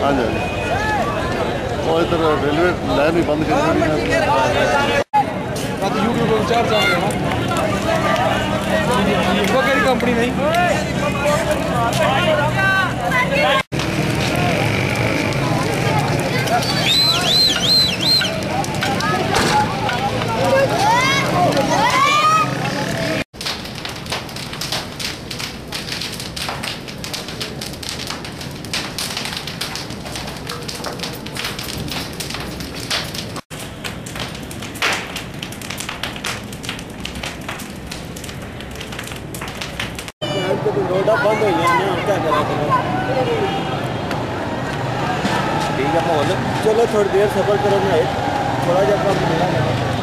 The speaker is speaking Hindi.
हाँ जी वो इधर रेलवे लाइन भी बंद कर यूट्यूब पर चार वो कहीं कंपनी नहीं रोडा बंद हो गया ना क्या करा ठीक है माहौल चलो थोड़ी देर सफर करो ना थोड़ा जब कम मिला